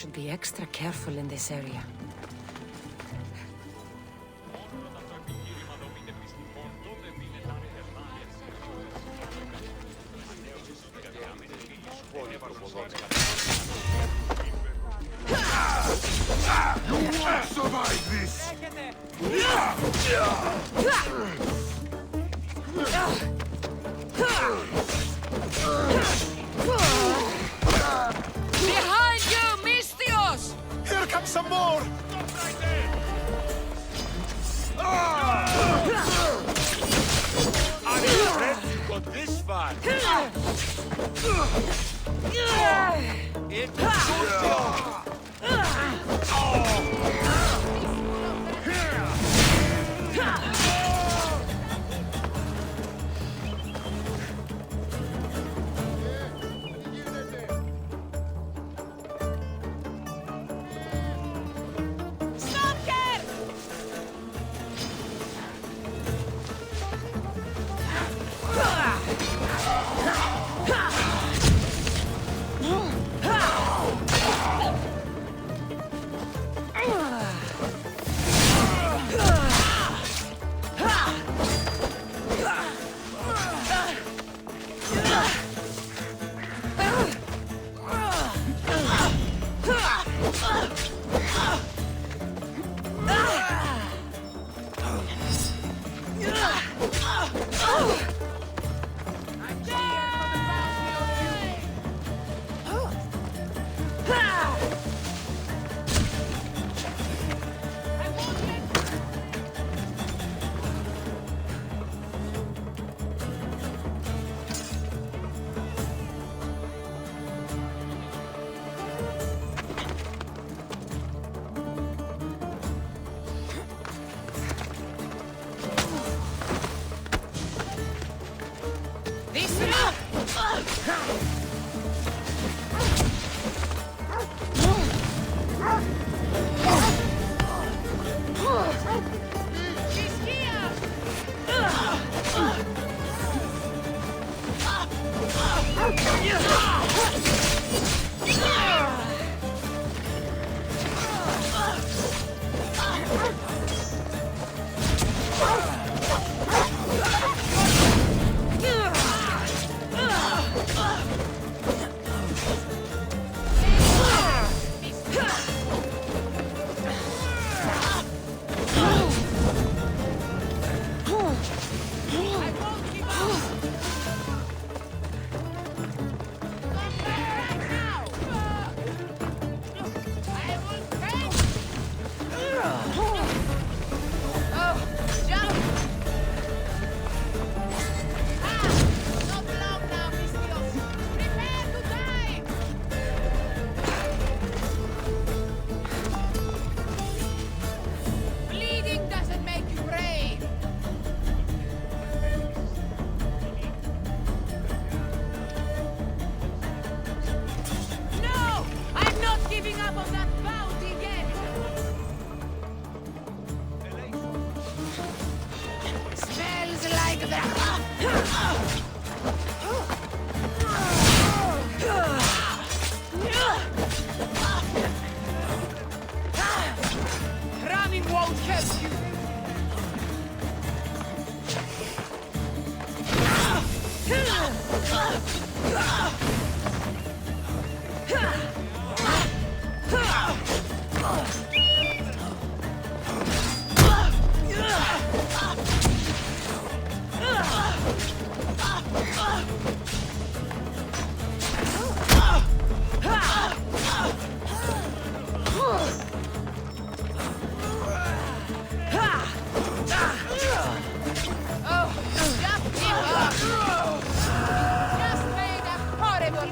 Should be extra careful in this area. You won't survive this! Behind you, Mystios! Here comes some more! Stop right there! I'm impressed you got this far. It's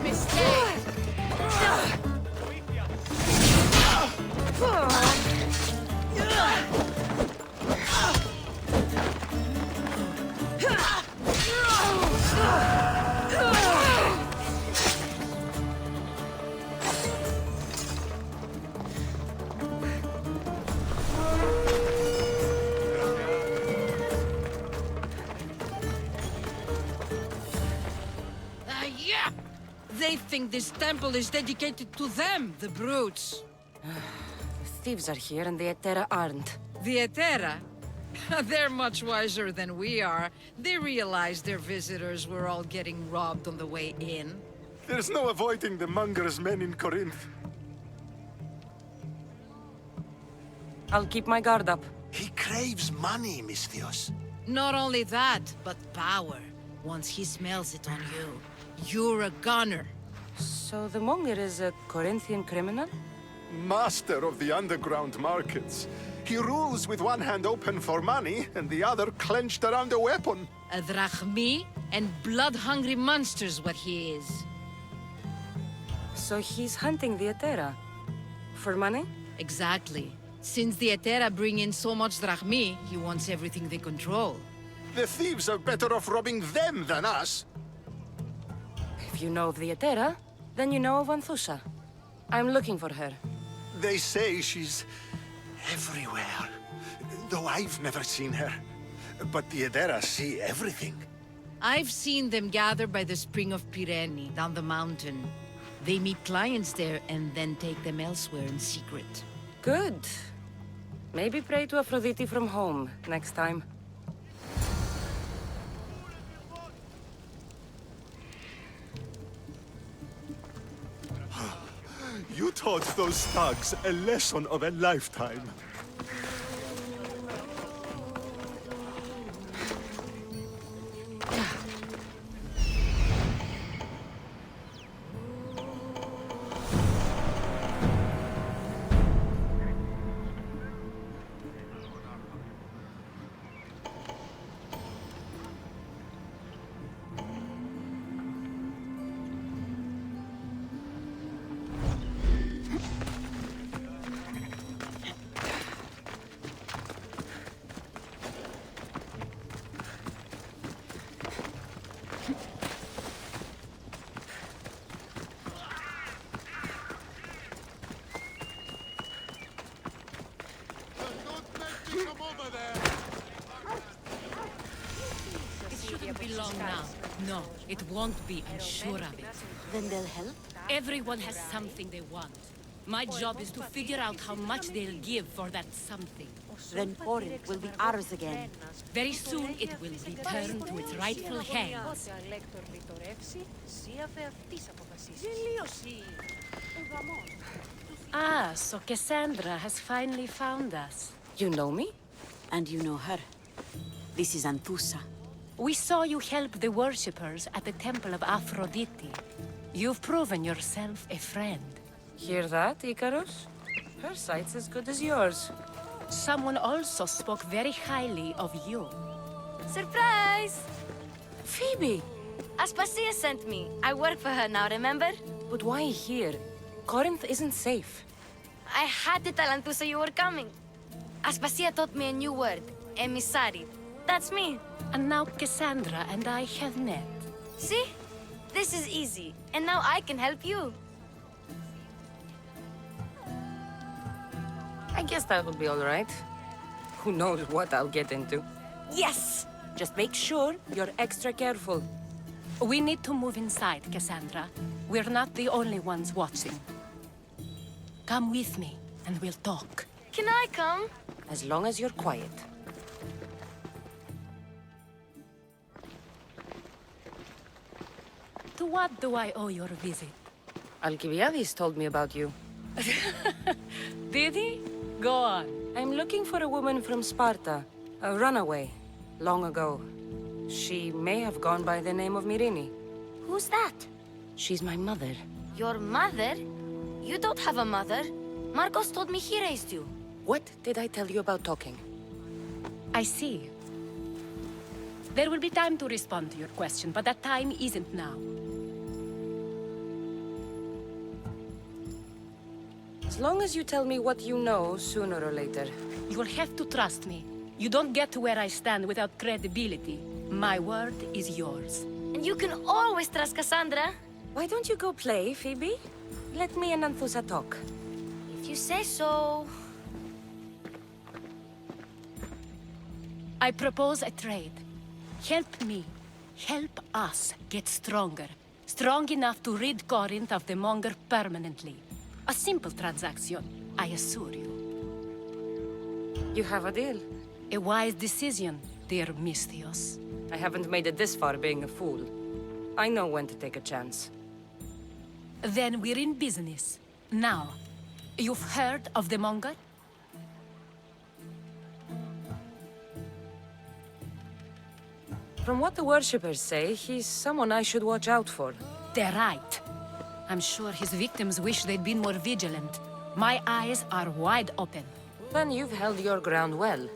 Mistake! think this temple is dedicated to them, the brutes? Thieves are here and the Etera aren't. The Etera? They're much wiser than we are. They realized their visitors were all getting robbed on the way in. There's no avoiding the Monger's men in Corinth. I'll keep my guard up. He craves money, Misthios. Not only that, but power. Once he smells it on you, you're a gunner. So the Monger is a Corinthian criminal? Master of the underground markets. He rules with one hand open for money and the other clenched around a weapon. A drachmi and blood-hungry monster's what he is. So he's hunting the Etera. For money? Exactly. Since the Etera bring in so much drachmi, he wants everything they control. The thieves are better off robbing them than us. If you know of the Etera, then you know of Anthusa. I'm looking for her. They say she's everywhere, though I've never seen her. But the Edera see everything. I've seen them gather by the spring of Pirene, down the mountain. They meet clients there and then take them elsewhere in secret. Good. Maybe pray to Aphrodite from home next time. You taught those thugs a lesson of a lifetime. It shouldn't be long now. No, it won't be, I'm sure of it. Then they'll help? Everyone has something they want. My job is to figure out how much they'll give for that something. Then Corinth will be ours again. Very soon it will return to its rightful hands. Ah, so Cassandra has finally found us. You know me? And you know her. This is Anthusa. We saw you help the worshippers at the Temple of Aphrodite. You've proven yourself a friend. Hear that, Icarus? Her sight's as good as yours. Someone also spoke very highly of you. Surprise! Phoebe! Aspasia sent me. I work for her now, remember? But why here? Corinth isn't safe. I had to tell Anthusa you were coming. Aspasia taught me a new word. Emissary. That's me. And now Cassandra and I have met. See? This is easy. And now I can help you. I guess that will be all right. Who knows what I'll get into. Yes! Just make sure you're extra careful. We need to move inside, Cassandra. We're not the only ones watching. Come with me, and we'll talk. Can I come? As long as you're quiet. To what do I owe your visit? Alcibiades told me about you. Did he? Go on. I'm looking for a woman from Sparta. A runaway. Long ago. She may have gone by the name of Myrine. Who's that? She's my mother. Your mother? You don't have a mother. Marcos told me he raised you. What did I tell you about talking? I see. There will be time to respond to your question, but that time isn't now. As long as you tell me what you know, sooner or later. You will have to trust me. You don't get to where I stand without credibility. My word is yours. And you can always trust Cassandra. Why don't you go play, Phoebe? Let me and Anthusa talk. If you say so. I propose a trade. Help me. Help us get stronger. Strong enough to rid Corinth of the Monger permanently. A simple transaction, I assure you. You have a deal. A wise decision, dear Misthios. I haven't made it this far being a fool. I know when to take a chance. Then we're in business. Now, you've heard of the Monger? From what the worshippers say, he's someone I should watch out for. They're right. I'm sure his victims wish they'd been more vigilant. My eyes are wide open. Then you've held your ground well.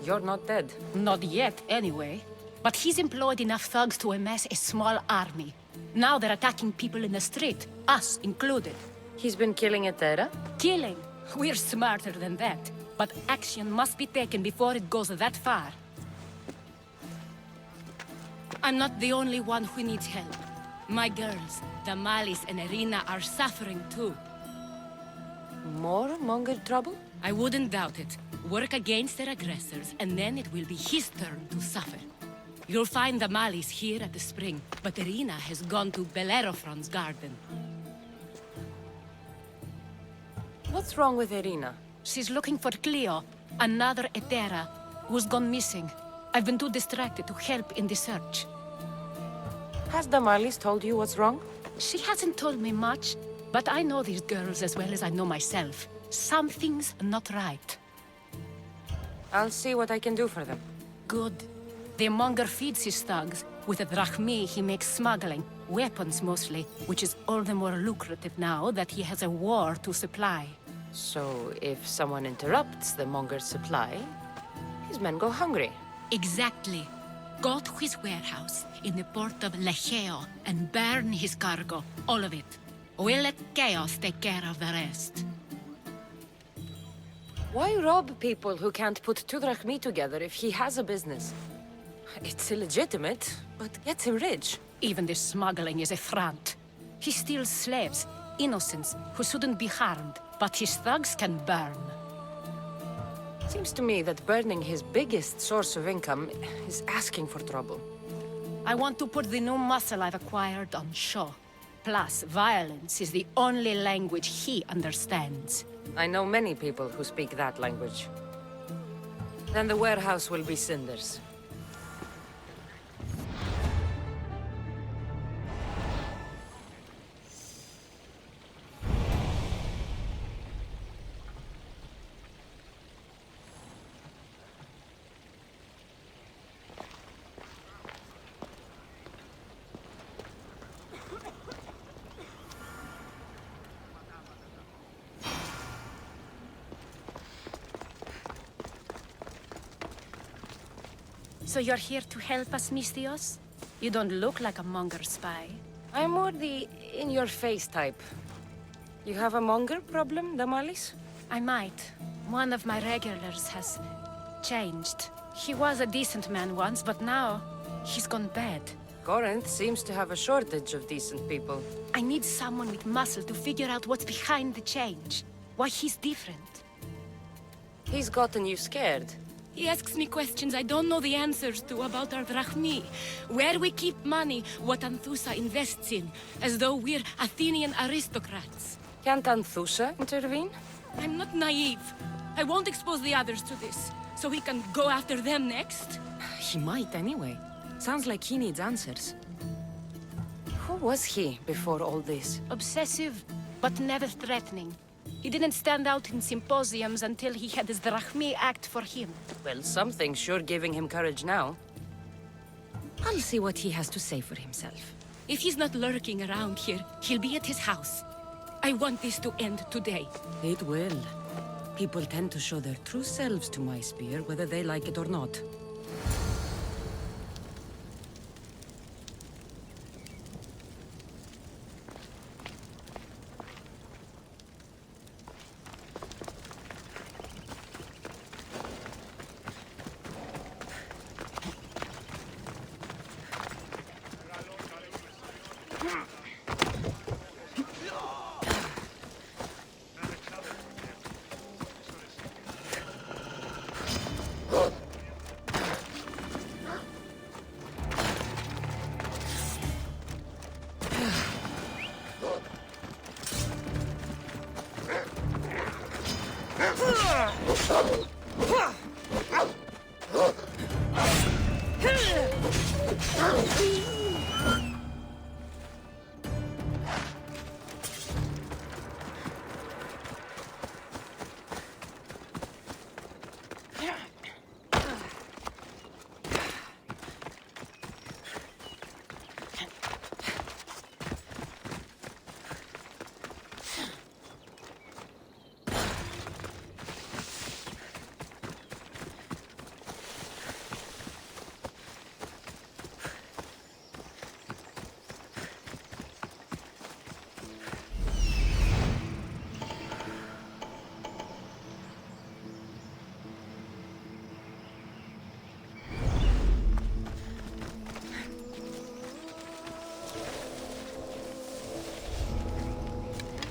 You're not dead. Not yet, anyway. But he's employed enough thugs to amass a small army. Now they're attacking people in the street, us included. He's been killing Etera? Killing. We're smarter than that. But action must be taken before it goes that far. I'm not the only one who needs help. My girls, Damalis and Irina, are suffering too. More Monger trouble? I wouldn't doubt it. Work against their aggressors, and then it will be his turn to suffer. You'll find Damalis here at the spring, but Irina has gone to Bellerophon's garden. What's wrong with Irina? She's looking for Cleo, another Etera, who's gone missing. I've been too distracted to help in the search. Has Damalis told you what's wrong? She hasn't told me much, but I know these girls as well as I know myself. Something's not right. I'll see what I can do for them. Good. The Monger feeds his thugs. With the drachmi, he makes smuggling. Weapons, mostly, which is all the more lucrative now that he has a war to supply. So, if someone interrupts the Monger's supply, his men go hungry. Exactly. Go to his warehouse in the port of Lecheo and burn his cargo, all of it. We'll let chaos take care of the rest. Why rob people who can't put two drachmi together if he has a business? It's illegitimate, but gets him rich. Even the smuggling is a front. He steals slaves, innocents, who shouldn't be harmed, but his thugs can burn. Seems to me that burning his biggest source of income is asking for trouble. I want to put the new muscle I've acquired on show. Plus, violence is the only language he understands. I know many people who speak that language. Then the warehouse will be cinders. So you're here to help us, Misthios? You don't look like a Monger spy. I'm more the in-your-face type. You have a Monger problem, Damalis? I might. One of my regulars has changed. He was a decent man once, but now he's gone bad. Corinth seems to have a shortage of decent people. I need someone with muscle to figure out what's behind the change. Why he's different. He's gotten you scared. He asks me questions I don't know the answers to about our drachmi, where we keep money, what Anthusa invests in, as though we're Athenian aristocrats. Can't Anthusa intervene? I'm not naive. I won't expose the others to this, so he can go after them next. He might anyway. Sounds like he needs answers. Who was he before all this? Obsessive, but never threatening. He didn't stand out in symposiums until he had his drachmi act for him. Well, something's sure giving him courage now. I'll see what he has to say for himself. If he's not lurking around here, he'll be at his house. I want this to end today. It will. People tend to show their true selves to my spear, whether they like it or not.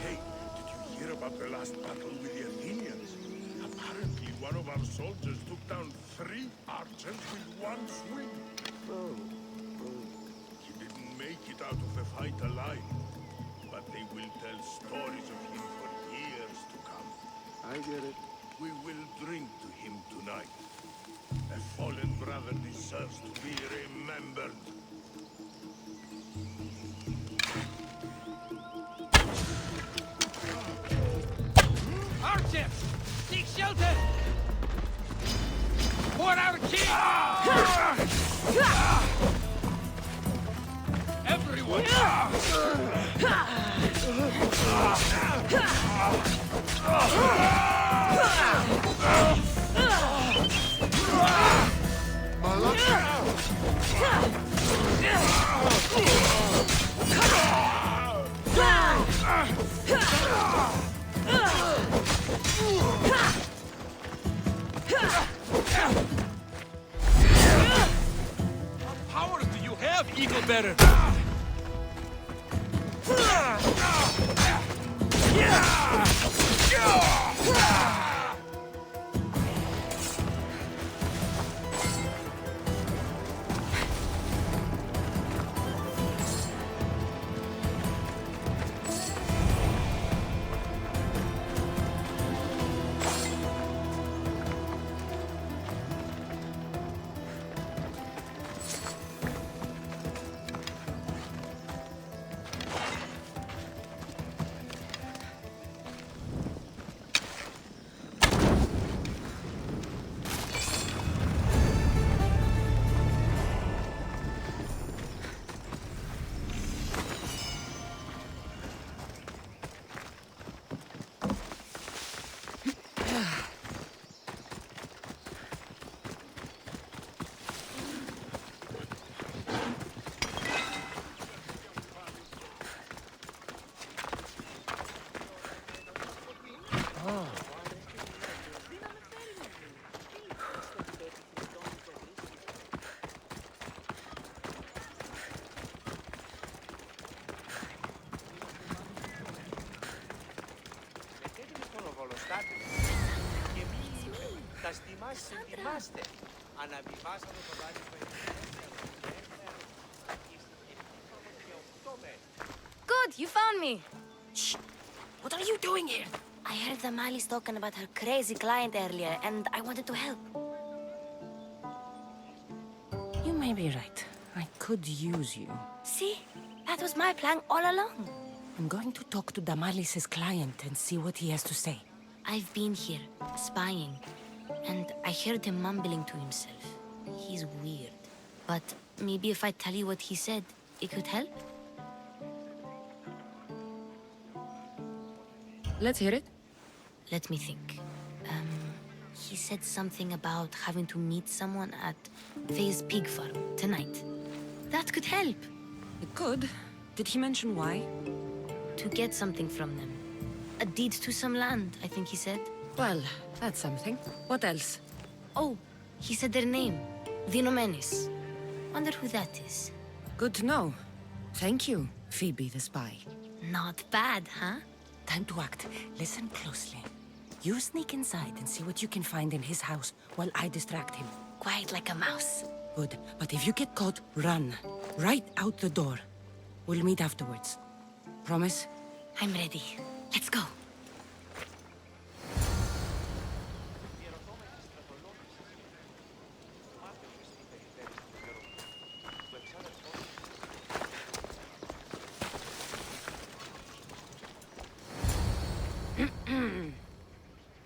Hey, did you hear about the last battle with the Athenians? Apparently, one of our soldiers took down 3 archers with one swing. He didn't make it out of the fight alive, but they will tell stories of him for years to come. I get it. We will drink to him tonight. A fallen brother deserves to be remembered. Archers! Take shelter! For our king! Everyone! What powers do you have, Eagle Bearer? Good, you found me. Shh! What are you doing here? I heard the Mali's talking about her crazy client earlier, and I wanted to help. You may be right. I could use you. See? That was my plan all along. I'm going to talk to Damalis's client and see what he has to say. I've been here, spying, and I heard him mumbling to himself. He's weird. But maybe if I tell you what he said, it could help? Let's hear it. Let me think. He said something about having to meet someone at Faye's pig farm tonight. That could help. It could. Did he mention why? To get something from them. A deed to some land, I think he said. Well, that's something. What else? Oh, he said their name. Vinomenes. Wonder who that is. Good to know. Thank you, Phoebe the spy. Not bad, huh? Time to act. Listen closely. You sneak inside and see what you can find in his house while I distract him. Quiet like a mouse. Good. But if you get caught, run. Right out the door. We'll meet afterwards. Promise? I'm ready. Let's go.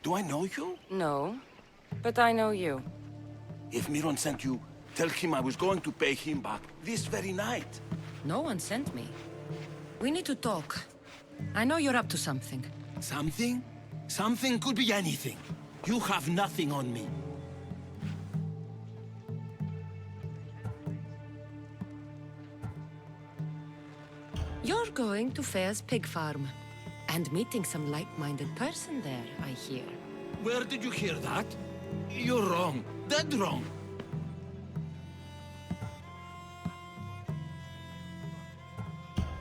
Do I know you? No, but I know you. If Miron sent you, tell him I was going to pay him back this very night. No one sent me. We need to talk. I know you're up to something. Something? Something could be anything. You have nothing on me. You're going to Fair's pig farm. And meeting some like-minded person there, I hear. Where did you hear that? You're wrong. Dead wrong.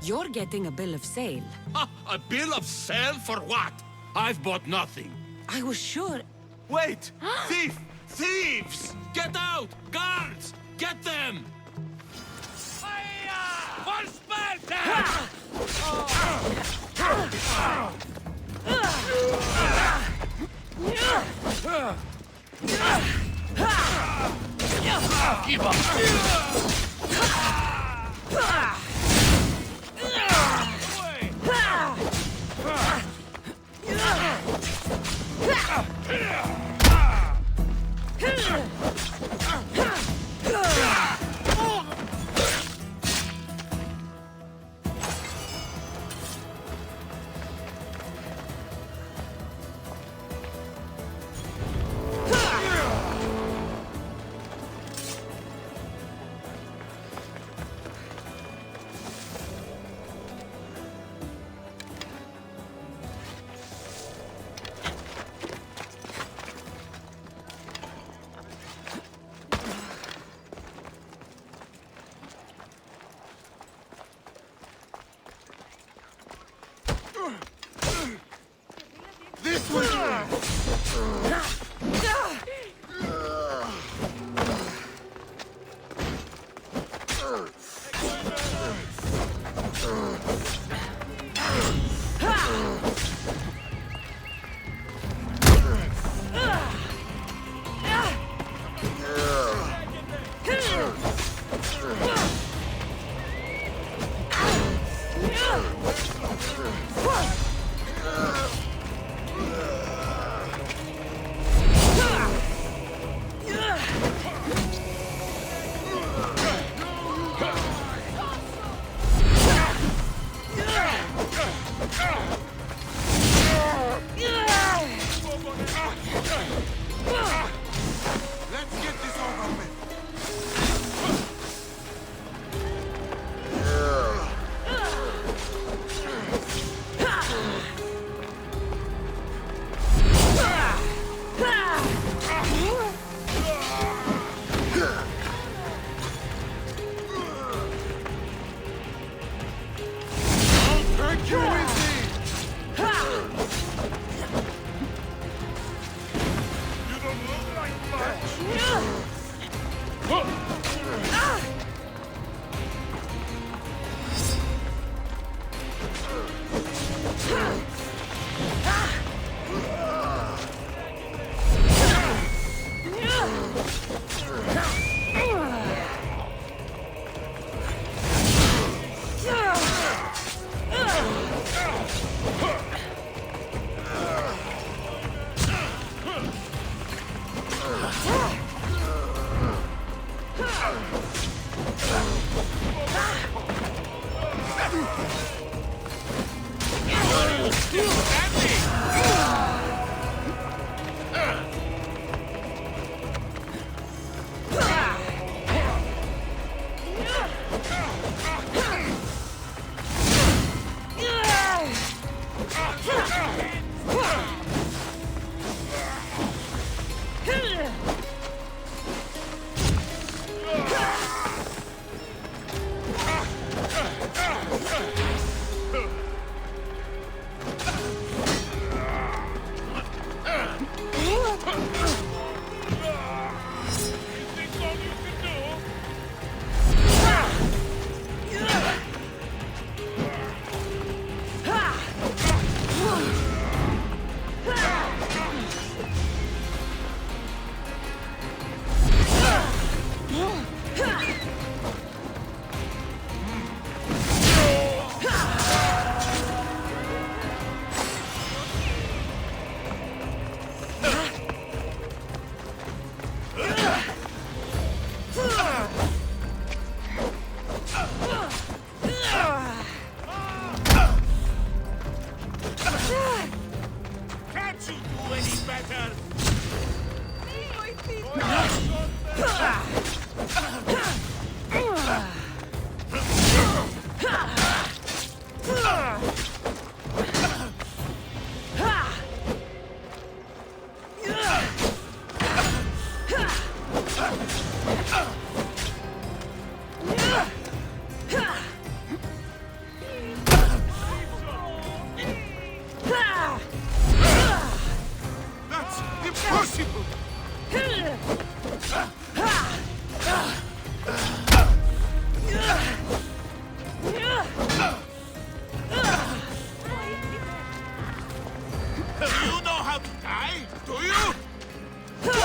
You're getting a bill of sale. Ha! A bill of sale for what? I've bought nothing. I was sure... Wait! Thief! Thieves! Get out! Guards! Get them! For Sparta! Give up! let you do any better! That's impossible! Do you know how to die? Do you?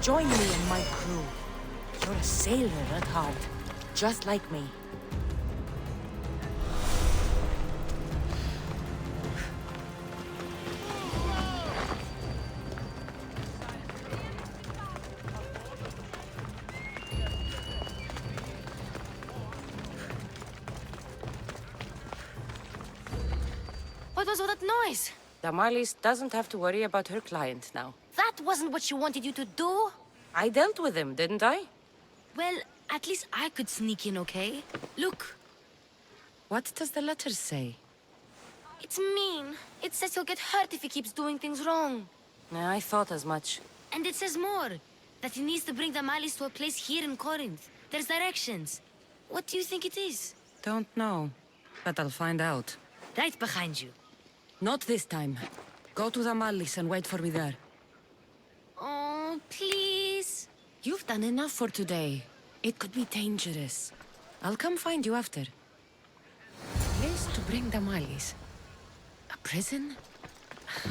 Join me in my crew. You're a sailor at heart, just like me. What was all that noise? Damalis doesn't have to worry about her client now. That wasn't what she wanted you to do. I dealt with him, didn't I? Well, at least I could sneak in, okay? Look, What does the letter say? it's mean. It says he'll get hurt if he keeps doing things wrong. I thought as much. And it says more. That he needs to bring the Malis to a place here in Corinth. There's directions. What do you think it is? Don't know, but I'll find out. Right behind you. Not this time. Go to Damalis and wait for me there. Oh, please. You've done enough for today. It could be dangerous. I'll come find you after. Place to bring Damalis. A prison?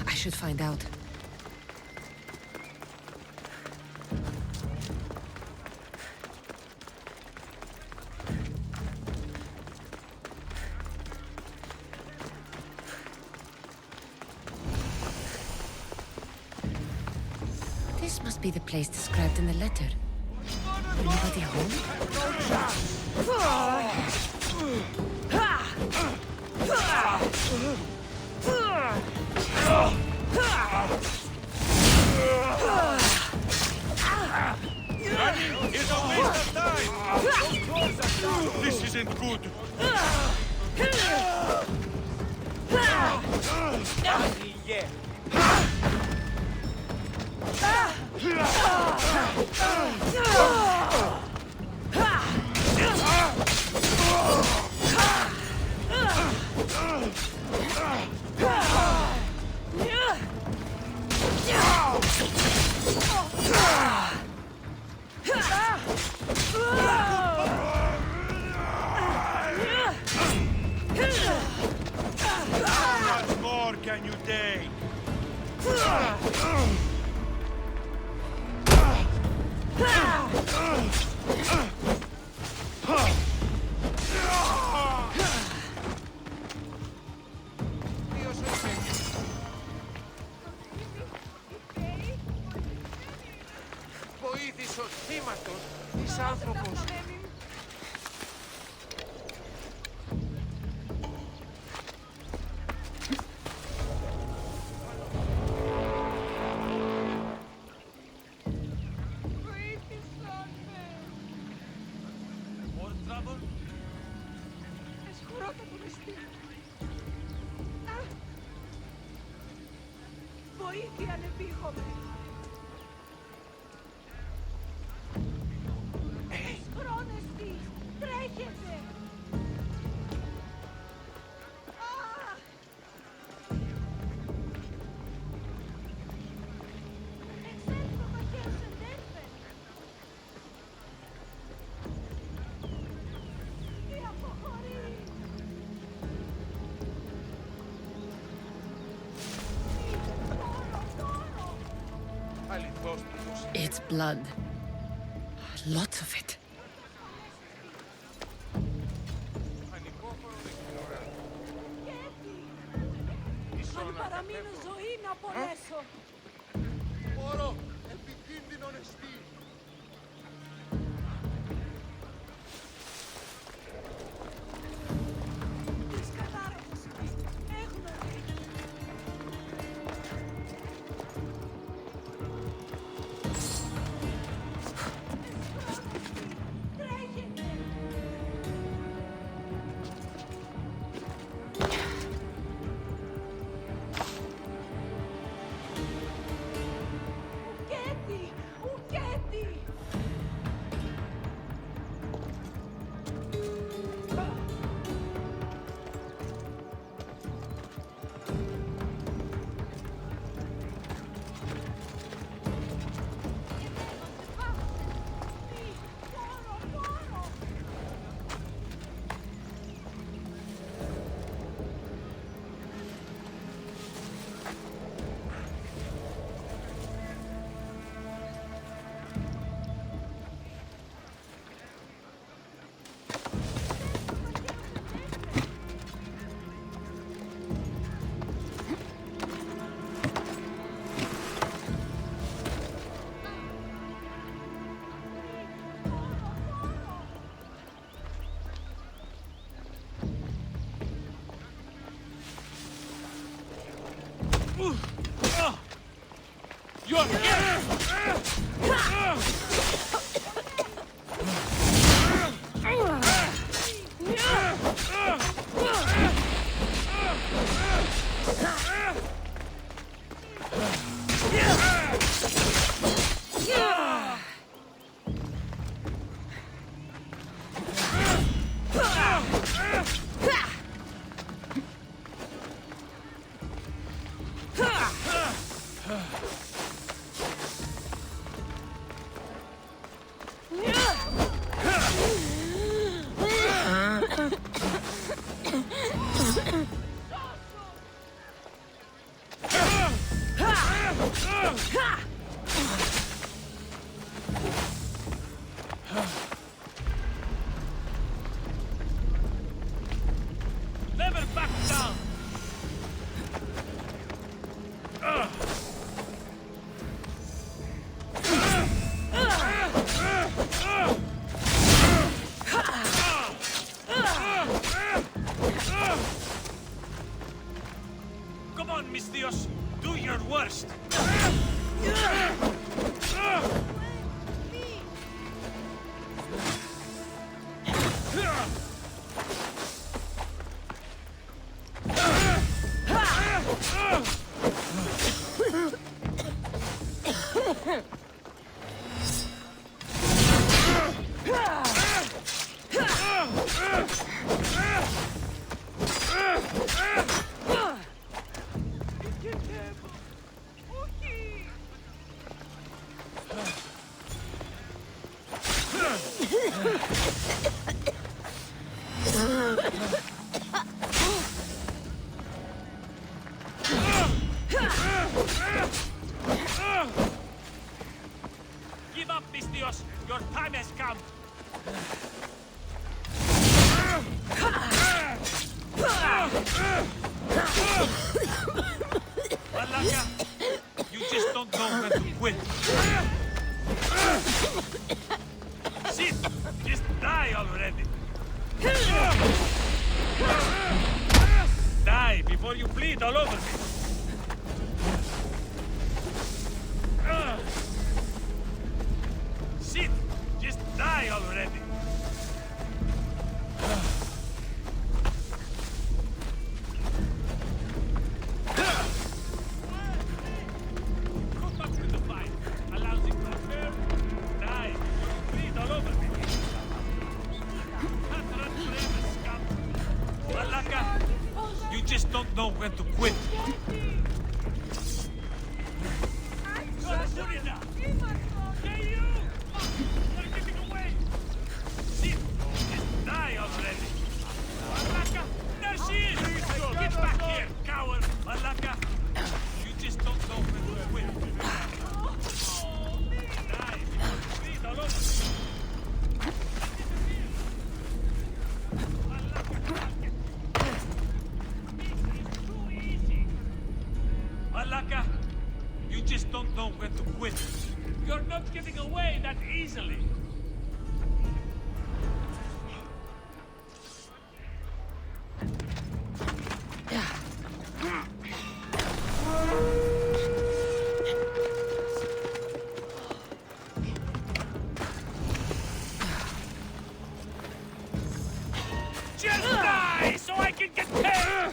I should find out. This must be the place described in the letter. Anybody home? It's a waste of time! This isn't good! How much more can you take? Βοήθησε ο θύματος της άνθρωπος. More trouble? Βοήθεια ανεπίχομαι. Χρόνεστη, τρέχετε. Εξέλθω μαχαίρωσεν τέρφεν. Τι αποχωρεί. Αληθώς του δώσει. It's blood. Lots of it. Ανυπόφορο δεν ξέρω. Αν παραμείνω ζωή να απολέσω. Μωρό, επικίνδυνο νεστή. Τις κατάρρωσες εκεί. Έγνωρη. Τρέχετε. Ουκέτι! Ουκέτι! You're here! Never back down! Come on, mis Dios! Do your worst! Give up, mis Dios! Your time has come! Malaka, you just don't know when to quit. Sit! Just die already! Die before you bleed all over me! Sit! Just die already! Come back to the fight. Allow just don't know when to quit. You're not getting away that easily. Just die so I can get paid!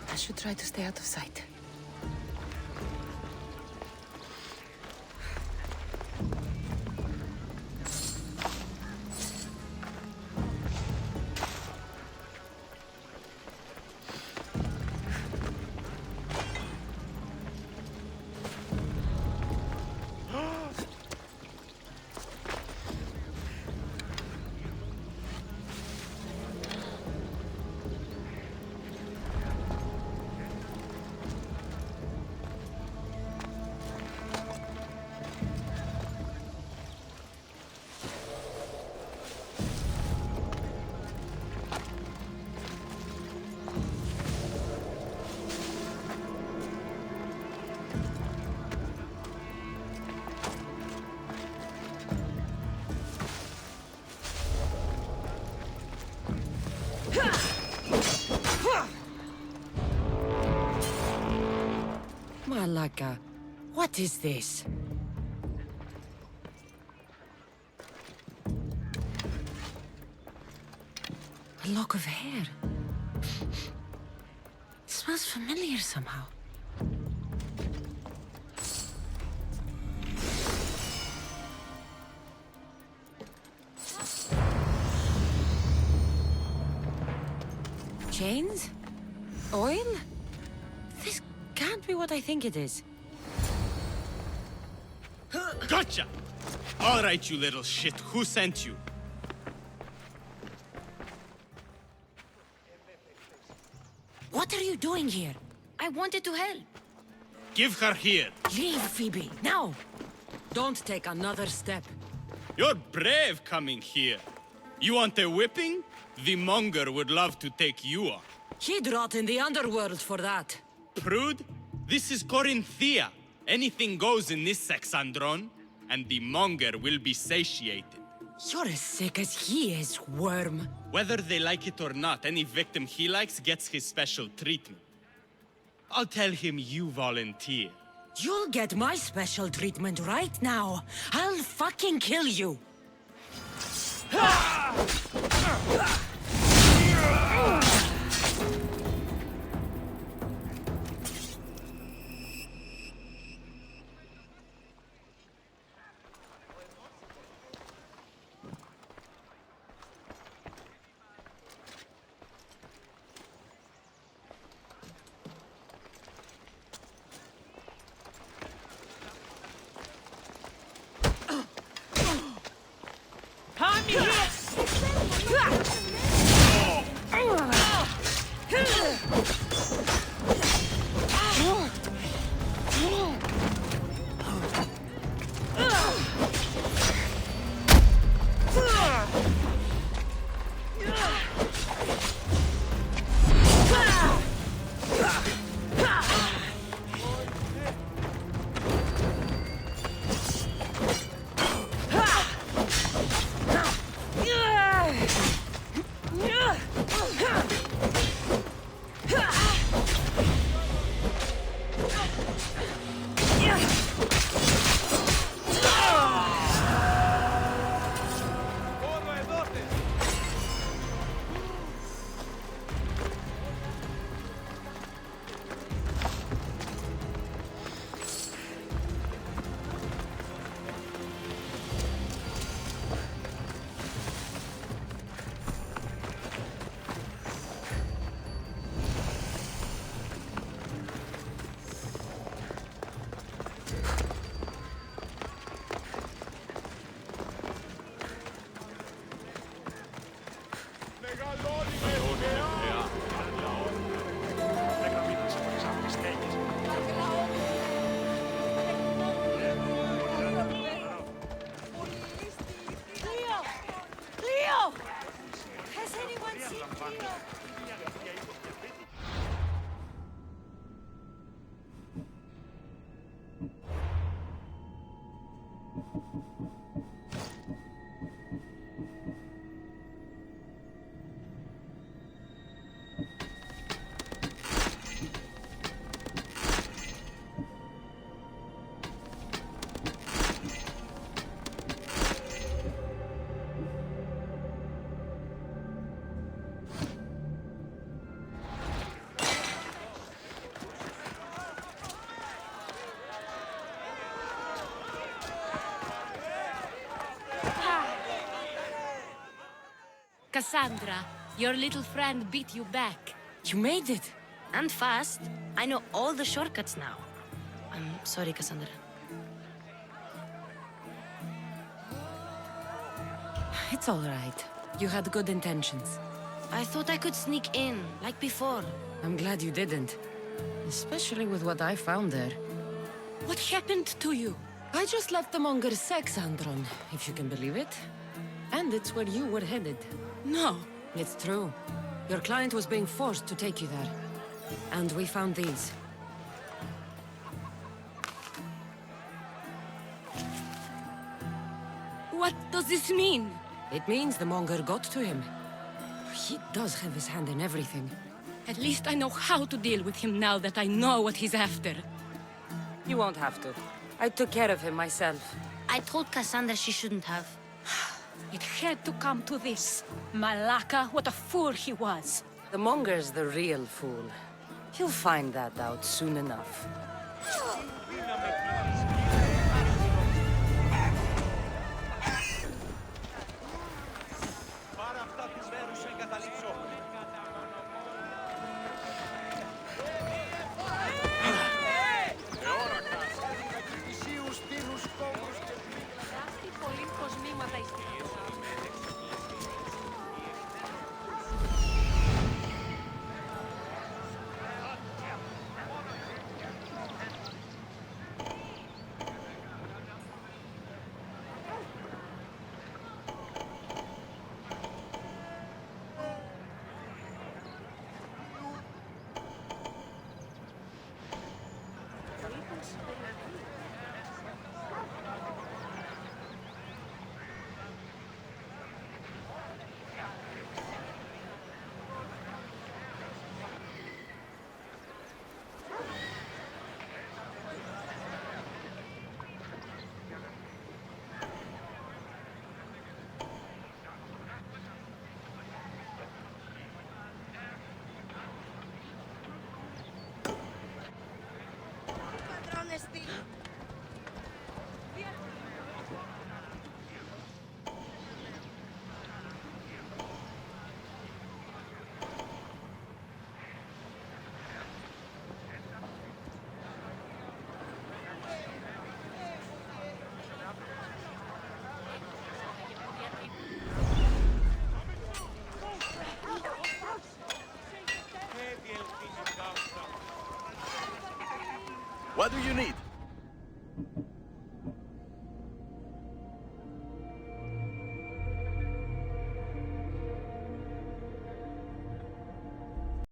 I should try to stay out of sight. Malaka, what is this? A lock of hair. It smells familiar somehow. Chains? Oil? This can't be what I think it is. Gotcha! All right, you little shit. Who sent you? What are you doing here? I wanted to help. Give her here. Leave, Phoebe, now! Don't take another step. You're brave coming here. You want a whipping? The monger would love to take you on. He'd rot in the underworld for that. Prude, this is Corinthia. Anything goes in this Sexandron, and the monger will be satiated. You're as sick as he is, worm. Whether they like it or not, any victim he likes gets his special treatment. I'll tell him you volunteer. You'll get my special treatment right now. I'll fucking kill you. Cassandra, your little friend beat you back. You made it. And fast. I know all the shortcuts now. I'm sorry, Cassandra. It's all right. You had good intentions. I thought I could sneak in, like before. I'm glad you didn't. Especially with what I found there. What happened to you? I just left the monger's sex, Andron, if you can believe it. And it's where you were headed. No. It's true. Your client was being forced to take you there. And we found these. What does this mean? It means the monger got to him. He does have his hand in everything. At least I know how to deal with him now that I know what he's after. You won't have to. I took care of him myself. I told Cassandra she shouldn't have. It had to come to this. Malaka, what a fool he was. The monger's the real fool. He'll find that out soon enough. What do you need?